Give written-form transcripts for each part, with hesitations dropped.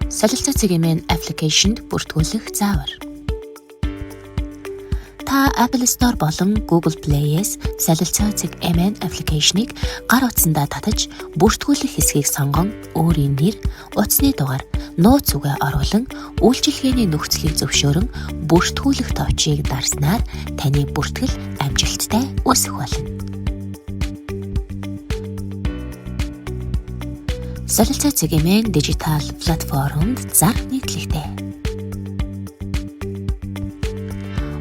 Солилцоо цэгийн аппликейшнд бүртгүүлэх заавар. Та Apple Store болон Google Play-с солилцоо цэг MN аппликейшнийг гар утсандаа татаж бүртгүүлэх хэсгийг сонгон өөрийн нэр, утасны дугаар, нууц үгээ оруулан үйлчилгээний нөхцөлийг зөвшөөрөн бүртгүүлэх товчийг дарснаар таны бүртгэл амжилттай үүсэх болно. Солилцоо цэгийн дижитал платформд зар нийтлэгтэй.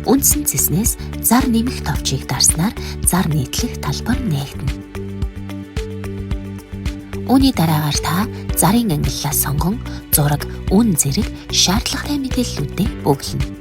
Үндсэн цэснээс зар нэмэх товчийг дарснаар зар нийтлэх талбар нээгдэнэ. Үүний дараагаар та зарын ангиллаа сонгон зураг, үн зэрэг шаардлагатай мэдээллүүдээ бөглөнө.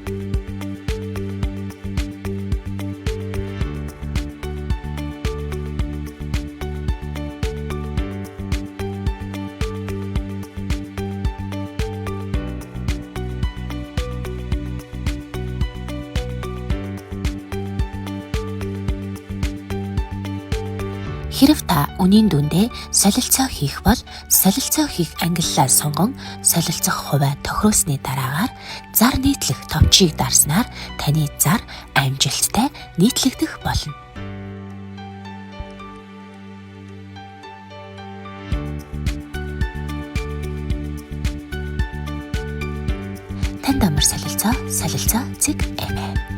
Хэрэв та үнийн дүндээ солилцоо хийх бол солилцоо хийх ангиллаа сонгон солилцох хувиа тохируулсны дараагаар зар нийтлэх товчийг дарснаар таны зар амжилттай нийтлэгдэх болно. Танд амар солилцоо цэг MN.